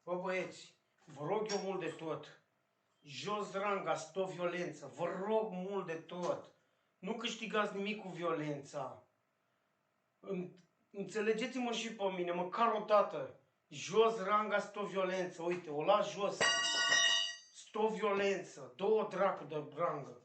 Bă, băieți, vă rog eu mult de tot. Jos ranga, stop violență. Vă rog mult de tot. Nu câștigați nimic cu violența. Înțelegeți-mă și pe mine, măcar o dată. Jos ranga, stop violență. Uite, o las jos. Stop violență. Două dracu de rangă.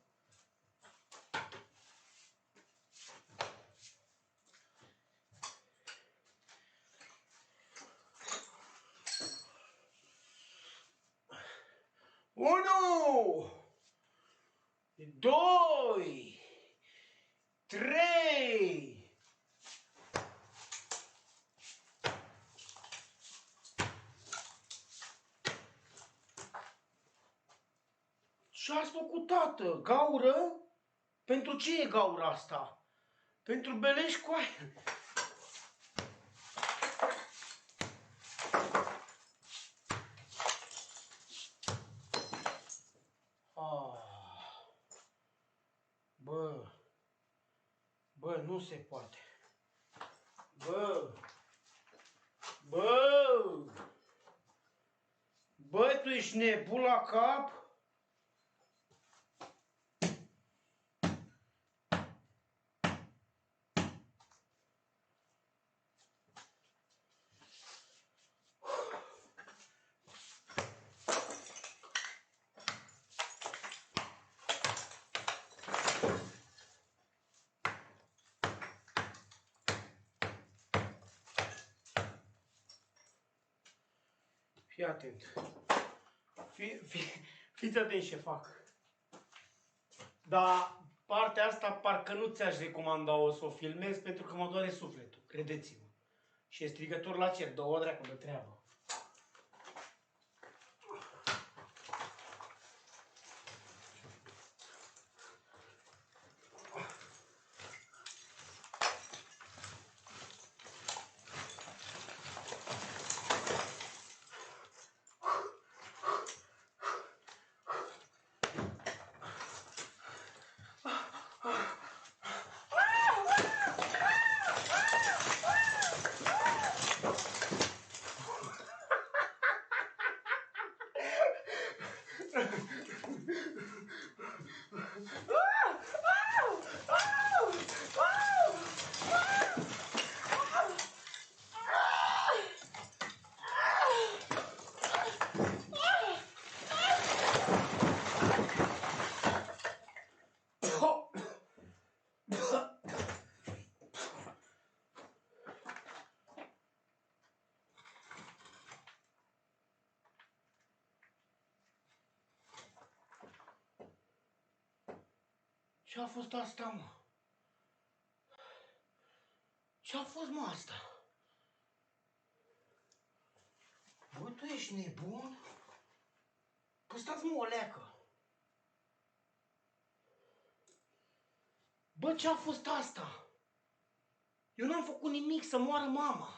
Unu, doi, trei. Ce-ați făcut, tată? Gaură? Pentru ce e gaura asta? Pentru beleș cu aia. Bă, nu se poate. Bă, tu ești nebun la cap? Fii atent. Fiți atent ce fac. Dar partea asta parcă nu ți-aș recomanda-o să o filmez pentru că mă doare sufletul, credeți-mă. Și e strigător la cer, două dracu de treabă. Ce-a fost asta, mă? Ce-a fost, mă, asta? Bă, tu ești nebun? Păi stați, mă, o leacă. Bă, ce-a fost asta? Eu n-am făcut nimic să moară mama.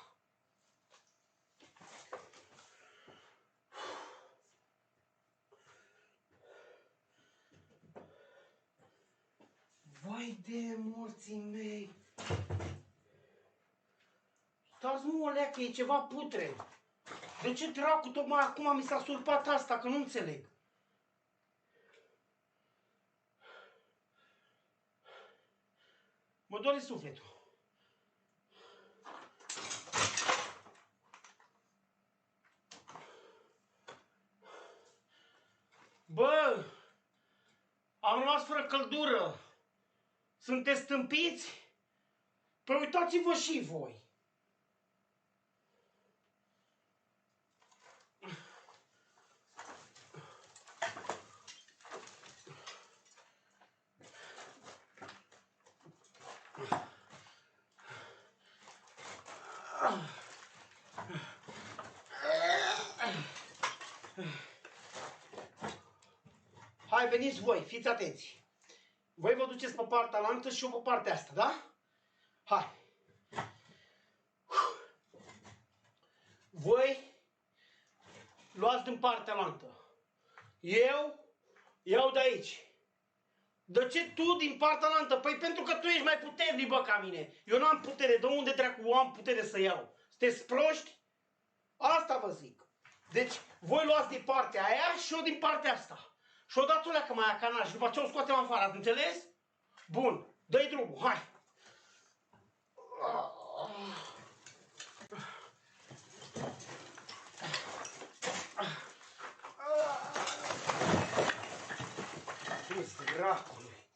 Vai de morții mei! Stați, mă, o leacă, e ceva putre. De ce dracu tocmai acum mi s-a surpat asta, că nu înțeleg? Mă doare sufletul. Bă, am rămas fără căldură. Sunteți stâmpiți? Păi uitați-vă și voi. Hai, veniți voi, fiți atenți. Voi vă duceți pe partea lantă și eu pe partea asta, da? Hai. Voi luați din partea lantă. Eu iau de aici. De ce tu din partea lantă? Păi pentru că tu ești mai puternic, bă, ca mine. Eu nu am putere. De unde dracu am putere să iau? Sunteți proști? Asta vă zic. Deci, voi luați din partea aia și eu din partea asta. Și odată leacă mai acana și după aceea o scoatem afară, ați înțeles? Bun, dă-i drumul, hai! S-a dus dracului.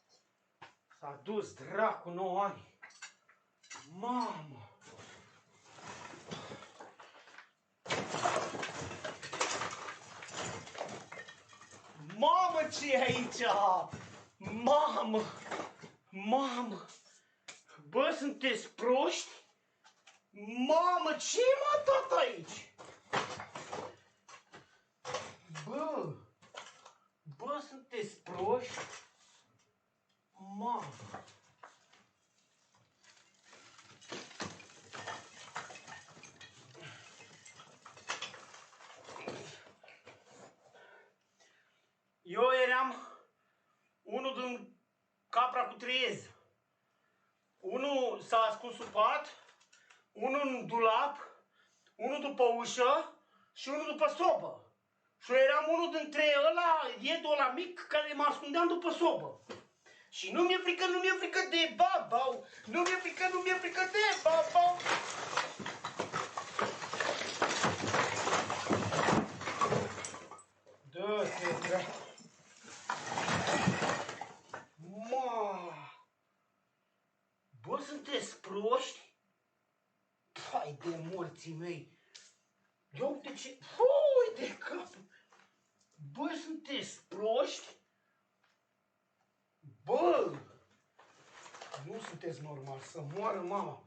S-a dus dracul 9 ani. Mamă! Mamă, ce e aici? Mamă! Mamă! Bă, sunteți proști? Mamă, ce m-a dat aici? Bă! Bă, sunteți proști? Mamă! Eu eram unul din capra cu triez. Unul s-a ascuns sub pat, unul în dulap, unul după ușă și unul după sobă. Și eu eram unul dintre ăla, iedul ăla mic, care mă ascundeam după sobă. Și nu mi-e frică, nu mi-e frică de babau, nu mi-e frică, nu mi-e frică de babau. Dă-te, dracu. Bă, sunteți proști? Hai de morții mei! Ia uite ce... Ui de cap! Bă, sunteți proști? Bă! Nu sunteți normal, să moară mama!